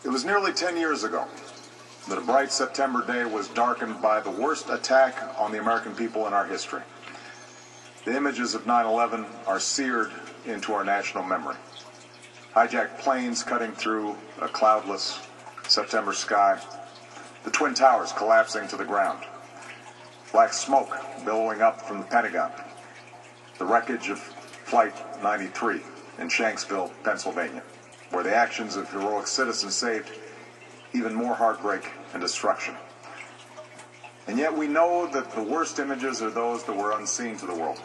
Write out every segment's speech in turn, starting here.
It was nearly 10 years ago that a bright September day was darkened by the worst attack on the American people in our history. The images of 9/11 are seared into our national memory. Hijacked planes cutting through a cloudless September sky, the Twin Towers collapsing to the ground, black smoke billowing up from the Pentagon, the wreckage of Flight 93 in Shanksville, Pennsylvania, where the actions of heroic citizens saved even more heartbreak and destruction. And yet we know that the worst images are those that were unseen to the world.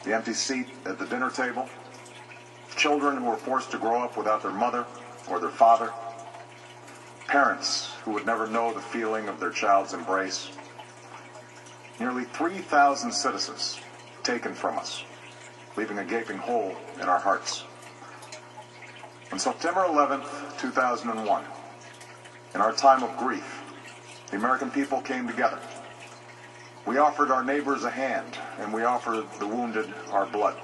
The empty seat at the dinner table, children who were forced to grow up without their mother or their father, parents who would never know the feeling of their child's embrace, nearly 3,000 citizens taken from us, leaving a gaping hole in our hearts. On September 11th, 2001, in our time of grief, the American people came together. We offered our neighbors a hand, and we offered the wounded our blood.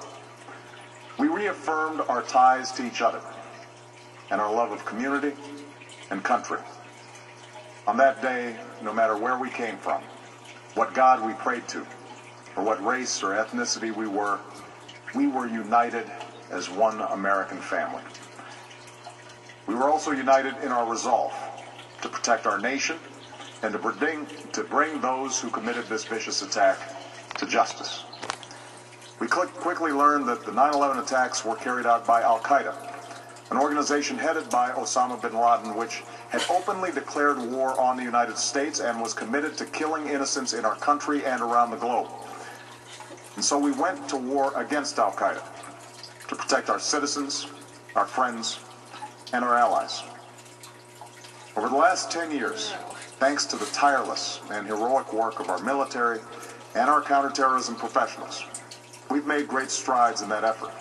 We reaffirmed our ties to each other and our love of community and country. On that day, no matter where we came from, what God we prayed to, or what race or ethnicity we were united as one American family. We were also united in our resolve to protect our nation and to bring those who committed this vicious attack to justice. We quickly learned that the 9/11 attacks were carried out by Al-Qaeda, an organization headed by Osama bin Laden, which had openly declared war on the United States and was committed to killing innocents in our country and around the globe. And so we went to war against Al-Qaeda to protect our citizens, our friends, and our allies. Over the last 10 years, thanks to the tireless and heroic work of our military and our counterterrorism professionals, we've made great strides in that effort.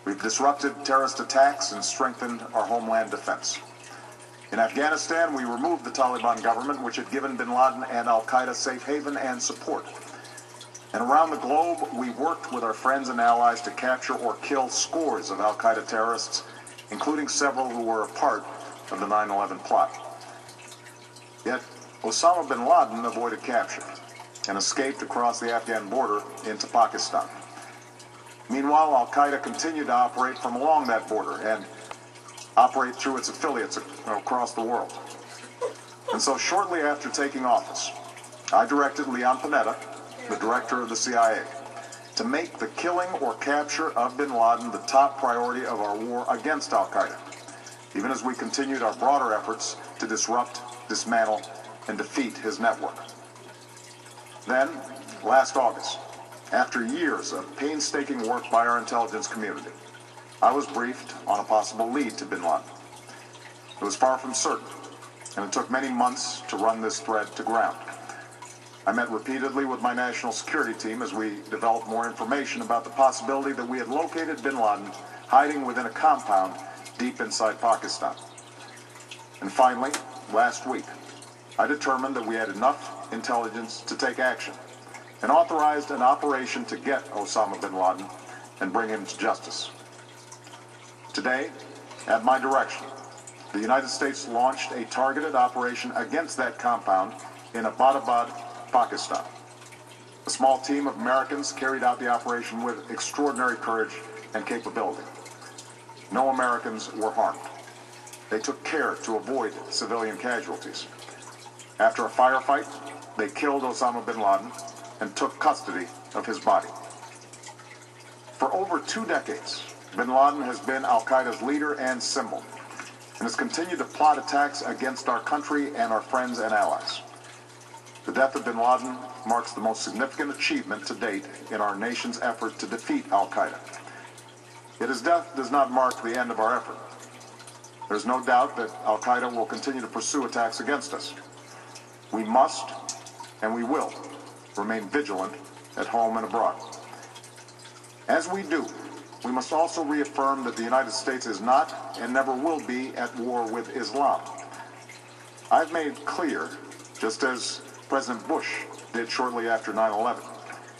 We've disrupted terrorist attacks and strengthened our homeland defense. In Afghanistan, we removed the Taliban government, which had given bin Laden and Al-Qaeda safe haven and support. And around the globe, we worked with our friends and allies to capture or kill scores of Al-Qaeda terrorists, including several who were a part of the 9/11 plot. Yet, Osama bin Laden avoided capture and escaped across the Afghan border into Pakistan. Meanwhile, Al-Qaeda continued to operate from along that border and operate through its affiliates across the world. And so shortly after taking office, I directed Leon Panetta, the director of the CIA, to make the killing or capture of bin Laden the top priority of our war against Al-Qaeda, even as we continued our broader efforts to disrupt, dismantle, and defeat his network. Then, last August, after years of painstaking work by our intelligence community, I was briefed on a possible lead to bin Laden. It was far from certain, and it took many months to run this thread to ground. I met repeatedly with my national security team as we developed more information about the possibility that we had located bin Laden hiding within a compound deep inside Pakistan. And finally, last week, I determined that we had enough intelligence to take action and authorized an operation to get Osama bin Laden and bring him to justice. Today, at my direction, the United States launched a targeted operation against that compound in Abbottabad, Pakistan. A small team of Americans carried out the operation with extraordinary courage and capability. No Americans were harmed. They took care to avoid civilian casualties. After a firefight, they killed Osama bin Laden and took custody of his body. For over 2 decades, bin Laden has been Al-Qaeda's leader and symbol, and has continued to plot attacks against our country and our friends and allies. The death of bin Laden marks the most significant achievement to date in our nation's effort to defeat Al-Qaeda. Yet his death does not mark the end of our effort. There's no doubt that Al-Qaeda will continue to pursue attacks against us. We must, and we will, remain vigilant at home and abroad. As we do, we must also reaffirm that the United States is not and never will be at war with Islam. I've made clear, just as President Bush did shortly after 9/11,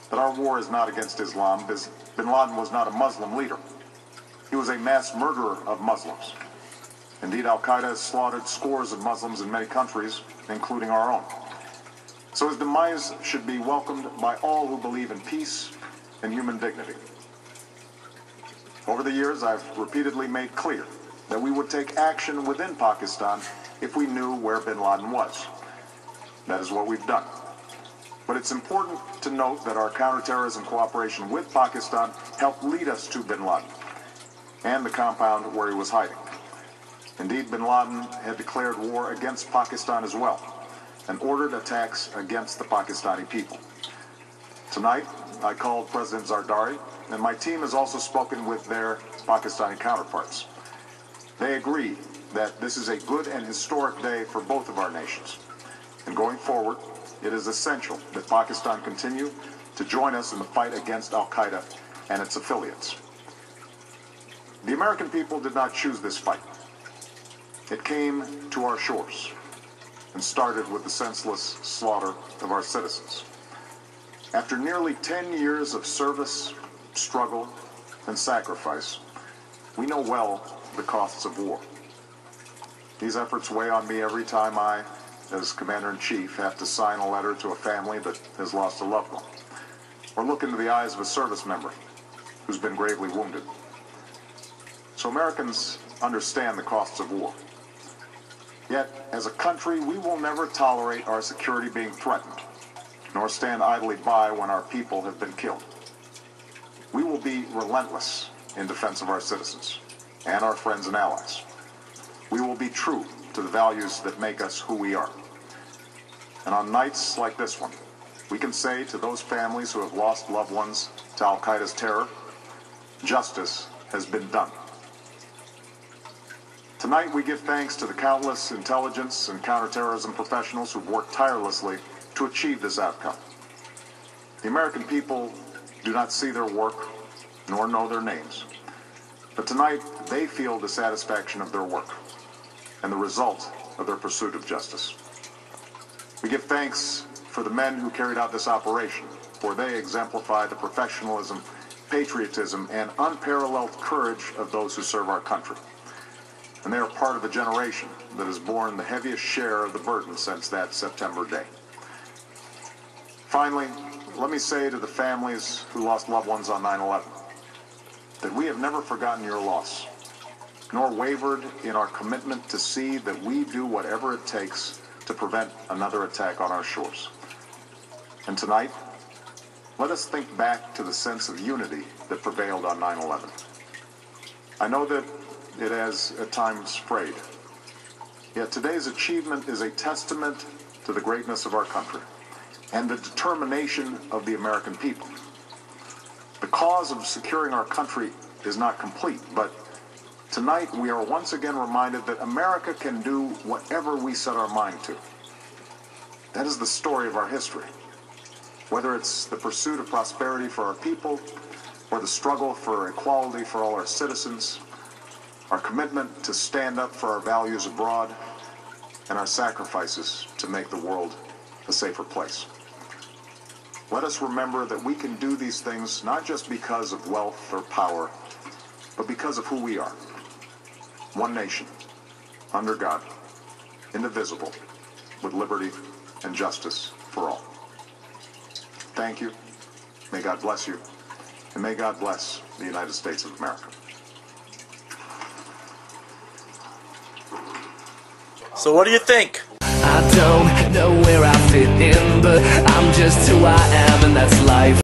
that our war is not against Islam, because bin Laden was not a Muslim leader. He was a mass murderer of Muslims. Indeed, al-Qaeda has slaughtered scores of Muslims in many countries, including our own. So his demise should be welcomed by all who believe in peace and human dignity. Over the years, I've repeatedly made clear that we would take action within Pakistan if we knew where bin Laden was. That is what we've done. But it's important to note that our counterterrorism cooperation with Pakistan helped lead us to bin Laden and the compound where he was hiding. Indeed, bin Laden had declared war against Pakistan as well and ordered attacks against the Pakistani people. Tonight, I called President Zardari, and my team has also spoken with their Pakistani counterparts. They agree that this is a good and historic day for both of our nations. And going forward, it is essential that Pakistan continue to join us in the fight against al-Qaeda and its affiliates. The American people did not choose this fight. It came to our shores and started with the senseless slaughter of our citizens. After nearly 10 years of service, struggle, and sacrifice, we know well the costs of war. These efforts weigh on me every time I, as Commander-in-Chief, have to sign a letter to a family that has lost a loved one, or look into the eyes of a service member who's been gravely wounded. So Americans understand the costs of war. Yet, as a country, we will never tolerate our security being threatened, nor stand idly by when our people have been killed. We will be relentless in defense of our citizens and our friends and allies. We will be true to the values that make us who we are. And on nights like this one, we can say to those families who have lost loved ones to al-Qaeda's terror, justice has been done. Tonight we give thanks to the countless intelligence and counterterrorism professionals who've worked tirelessly to achieve this outcome. The American people do not see their work nor know their names, but tonight they feel the satisfaction of their work and the result of their pursuit of justice. We give thanks for the men who carried out this operation, for they exemplify the professionalism, patriotism, and unparalleled courage of those who serve our country. And they are part of the generation that has borne the heaviest share of the burden since that September day. Finally, let me say to the families who lost loved ones on 9/11 that we have never forgotten your loss, nor wavered in our commitment to see that we do whatever it takes to prevent another attack on our shores. And tonight, let us think back to the sense of unity that prevailed on 9/11. I know that it has at times frayed, yet today's achievement is a testament to the greatness of our country and the determination of the American people. The cause of securing our country is not complete, but tonight we are once again reminded that America can do whatever we set our mind to. That is the story of our history. Whether it's the pursuit of prosperity for our people, or the struggle for equality for all our citizens, our commitment to stand up for our values abroad, and our sacrifices to make the world a safer place. Let us remember that we can do these things not just because of wealth or power, but because of who we are. One nation, under God, indivisible, with liberty and justice for all. Thank you. May God bless you. And may God bless the United States of America. So what do you think? I don't know where I fit in, but I'm just who I am, and that's life.